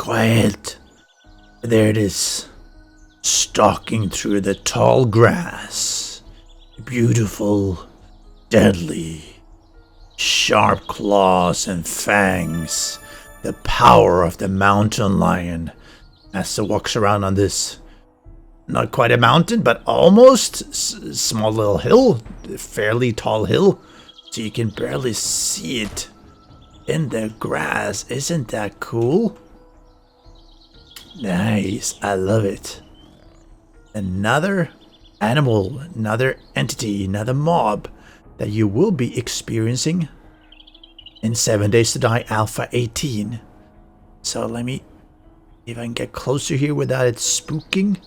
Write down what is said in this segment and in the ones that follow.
quiet. There it is, stalking through the tall grass. Beautiful, deadly, sharp claws and fangs. The power of the mountain lion as it walks around on this, not quite a mountain, but almost small little hill, fairly tall hill, so you can barely see it in the grass. Isn't that cool? Nice, I love it. Another animal, another entity, another mob that you will be experiencing in 7 Days to Die Alpha 18. So let me, if I can get closer here without it spooking.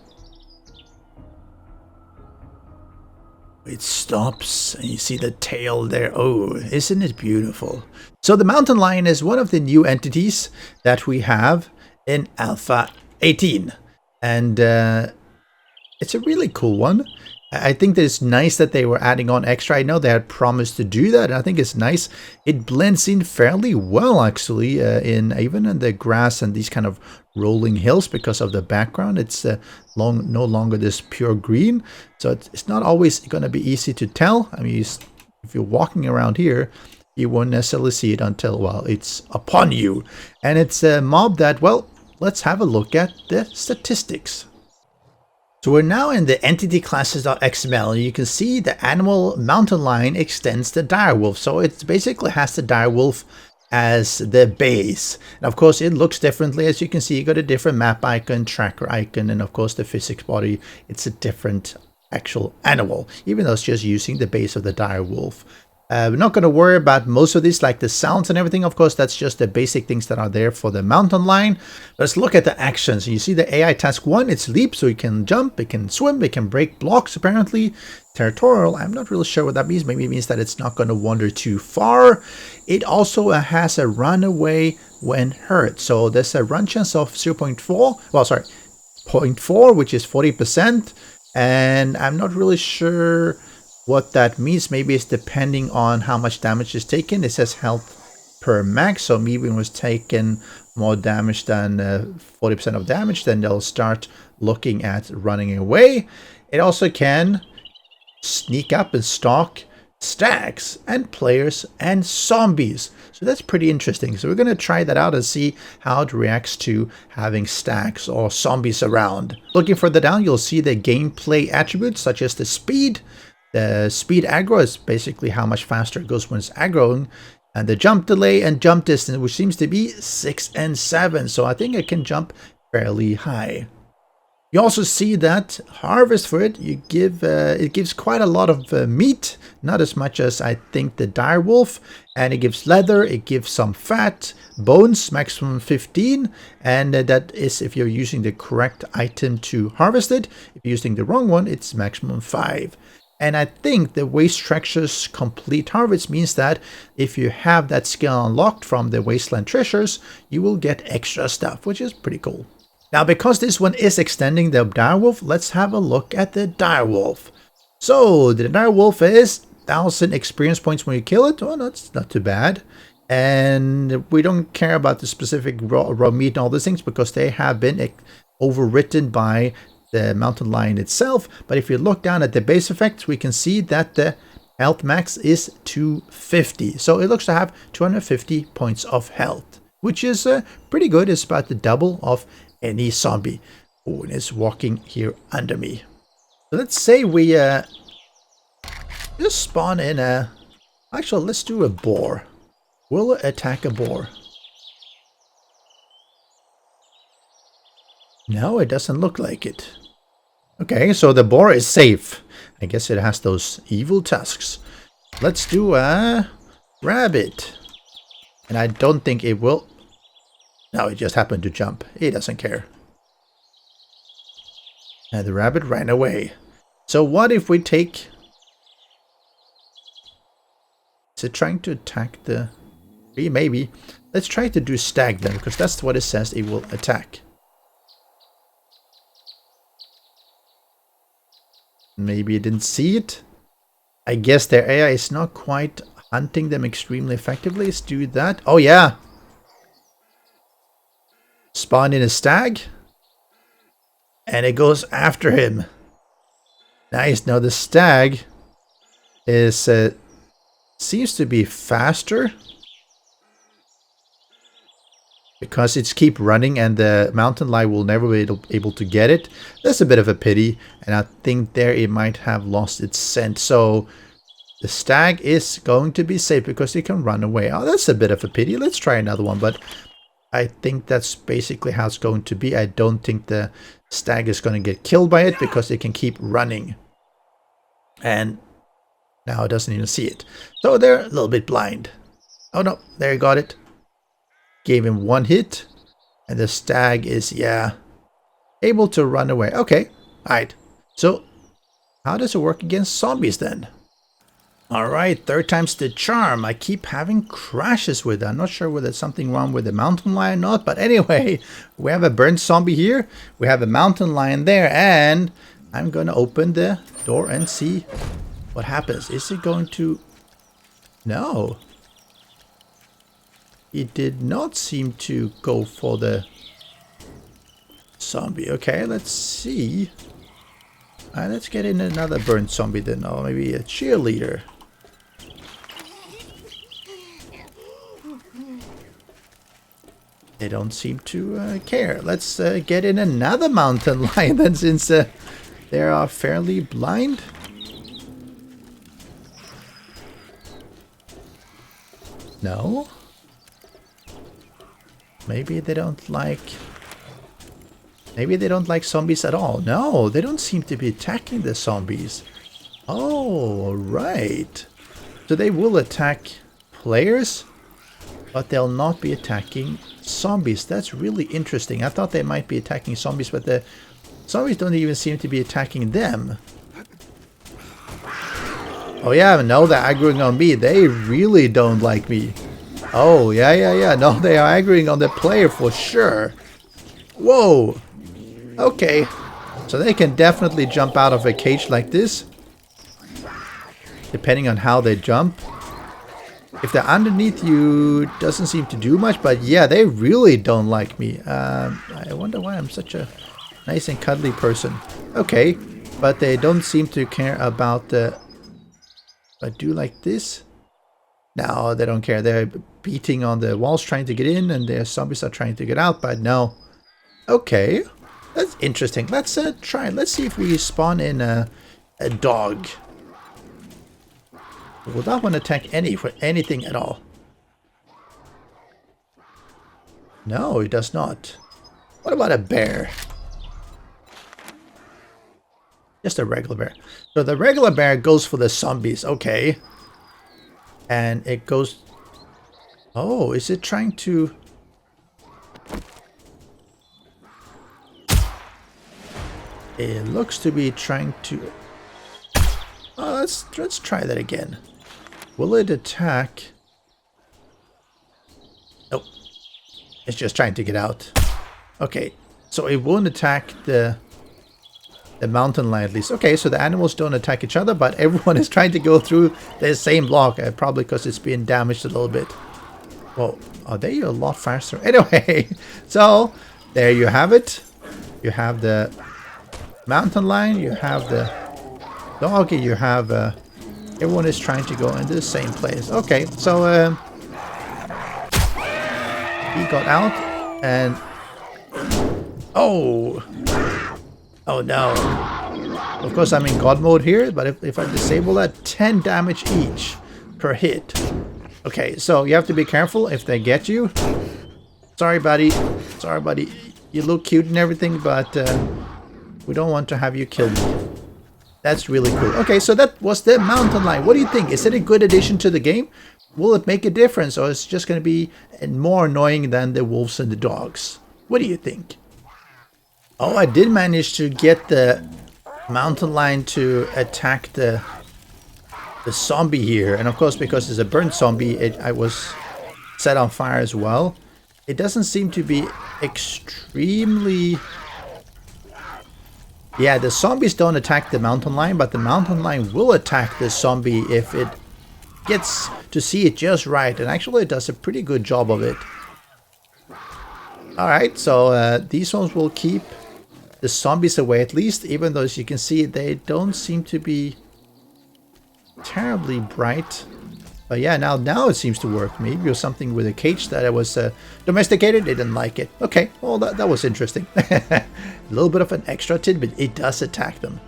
It stops and you see the tail there. Oh, isn't it beautiful? So the mountain lion is one of the new entities that we have in Alpha 18. And it's a really cool one. I think that it's nice that they were adding on extra. I know they had promised to do that. And I think it's nice. It blends in fairly well, actually, even in the grass and these kind of rolling hills because of the background. It's no longer this pure green. So it's not always going to be easy to tell. I mean, if you're walking around here, you won't necessarily see it until, well, it's upon you. And it's a mob that, well, let's have a look at the statistics. So we're now in the entity classes.xml, and you can see the animal mountain lion extends the direwolf. So it basically has the direwolf as the base. And of course, it looks differently. As you can see, you got a different map icon, tracker icon, and of course the physics body. It's a different actual animal, even though it's just using the base of the direwolf. We're not going to worry about most of these, like the sounds and everything. Of course, that's just the basic things that are there for the mountain lion. Let's look at the actions. You see the AI task 1, it's leap, so it can jump, it can swim, it can break blocks, apparently. Territorial, I'm not really sure what that means. Maybe it means that it's not going to wander too far. It also has a run away when hurt. So there's a run chance of 0.4, well, sorry, 0.4, which is 40%. And I'm not really sure what that means. Maybe it's depending on how much damage is taken. It says health per max, so maybe it was taken more damage than 40% of damage, then they'll start looking at running away. It also can sneak up and stalk stacks and players and zombies. So that's pretty interesting. So we're going to try that out and see how it reacts to having stacks or zombies around. Looking further down, you'll see the gameplay attributes such as the speed. The speed aggro is basically how much faster it goes when it's aggroing. And the jump delay and jump distance, which seems to be 6 and 7. So I think it can jump fairly high. You also see that harvest for it, it gives quite a lot of meat. Not as much as I think the direwolf. And it gives leather, it gives some fat, bones, maximum 15. And that is if you're using the correct item to harvest it. If you're using the wrong one, it's maximum 5. And I think the Waste Treasures Complete Harvest means that if you have that skill unlocked from the Wasteland Treasures, you will get extra stuff, which is pretty cool. Now, because this one is extending the direwolf, let's have a look at the direwolf. So, the direwolf is 1,000 experience points when you kill it. Oh, that's not too bad. And we don't care about the specific raw meat and all those things because they have been overwritten by the mountain lion itself. But if you look down at the base effects, we can see that the health max is 250. So it looks to have 250 points of health, which is pretty good. It's about the double of any zombie. Oh, and it's walking here under me. So let's say we just spawn in a... Actually, let's do a boar. We'll attack a boar. No, it doesn't look like it. Okay, so the boar is safe. I guess it has those evil tusks. Let's do a rabbit. And I don't think it will... No, it just happened to jump. He doesn't care. And the rabbit ran away. So what if we take... Is it trying to attack the tree? Maybe. Let's try to do stag then, because that's what it says it will attack. Maybe it didn't see it. I guess their AI is not quite hunting them extremely effectively. Let's do that. Oh yeah. spawn in a stag, and it goes after him. Nice. Now the stag is seems to be faster because it's keep running, and the mountain lion will never be able to get it. That's a bit of a pity, and I think there it might have lost its scent. So the stag is going to be safe because it can run away. Oh, that's a bit of a pity. Let's try another one, but I think that's basically how it's going to be. I don't think the stag is going to get killed by it because it can keep running. And now it doesn't even see it. So they're a little bit blind. Oh no, there you got it. Gave him one hit. And the stag is, yeah, able to run away. Okay, alright. So how does it work against zombies then? Alright, third time's the charm. I keep having crashes with it. I'm not sure whether there's something wrong with the mountain lion or not. But anyway, we have a burnt zombie here. We have a mountain lion there. And I'm going to open the door and see what happens. Is it going to... No. It did not seem to go for the zombie. Okay, let's see. Let's get in another burnt zombie then. Or maybe a cheerleader. They don't seem to care. Let's get in another mountain lion then, since they are fairly blind. No? Maybe they don't like... Maybe they don't like zombies at all. No, they don't seem to be attacking the zombies. Oh, right. So they will attack players, but they'll not be attacking zombies. That's really interesting. I thought they might be attacking zombies, but the zombies don't even seem to be attacking them. Oh yeah, no, they're aggroing on me. They really don't like me. Oh, yeah. No, they are aggroing on the player for sure. Whoa. Okay. So they can definitely jump out of a cage like this, depending on how they jump. If they're underneath you, it doesn't seem to do much, but yeah, they really don't like me. I wonder why I'm such a nice and cuddly person. Okay, but they don't seem to care about the... I do like this. No, they don't care. They're beating on the walls trying to get in, and their zombies are trying to get out, but no. Okay, that's interesting. Let's try. Let's see if we spawn in a dog. Will that one attack anything at all? No, it does not. What about a bear? Just a regular bear. So the regular bear goes for the zombies. Okay. And it goes... Oh, is it trying to... It looks to be trying to... Oh, let's try that again. Will it attack? Nope. It's just trying to get out. Okay. So it won't attack the mountain lion at least. Okay, so the animals don't attack each other, but everyone is trying to go through the same block. Probably because it's being damaged a little bit. Well, are they a lot faster? Anyway, so there you have it. You have the mountain lion, you have the dog, you have everyone is trying to go into the same place. Okay, so he got out and oh no, of course I'm in god mode here, but if I disable that, 10 damage each per hit. Okay, so you have to be careful if they get you. Sorry buddy, you look cute and everything, but we don't want to have you killed. That's really cool. Okay, so that was the mountain lion. What do you think? Is it a good addition to the game? Will it make a difference, or is it just going to be more annoying than the wolves and the dogs? What do you think? Oh, I did manage to get the mountain lion to attack the zombie here. And of course, because it's a burnt zombie, I was set on fire as well. It doesn't seem to be extremely... Yeah, the zombies don't attack the mountain lion, but the mountain lion will attack the zombie if it gets to see it just right. And actually it does a pretty good job of it. Alright, so these ones will keep the zombies away at least, even though as you can see they don't seem to be terribly bright. But yeah, now it seems to work. Maybe it was something with a cage that I was domesticated. They didn't like it. Okay, well that was interesting. A little bit of an extra tidbit. It does attack them.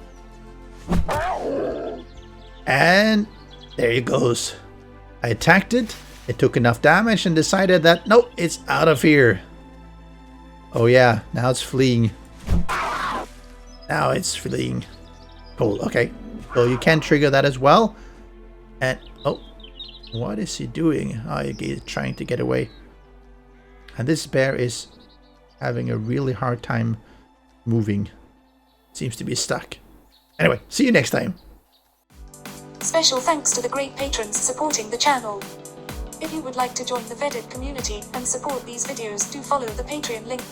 And there it goes. I attacked it. It took enough damage and decided that, nope, it's out of here. Oh yeah, now it's fleeing. Now it's fleeing. Cool, okay. So you can trigger that as well. And, oh, what is he doing? Oh, he's trying to get away. And this bear is having a really hard time moving. Seems to be stuck. Anyway, see you next time. Special thanks to the great patrons supporting the channel. If you would like to join the vetted community and support these videos, do follow the Patreon link.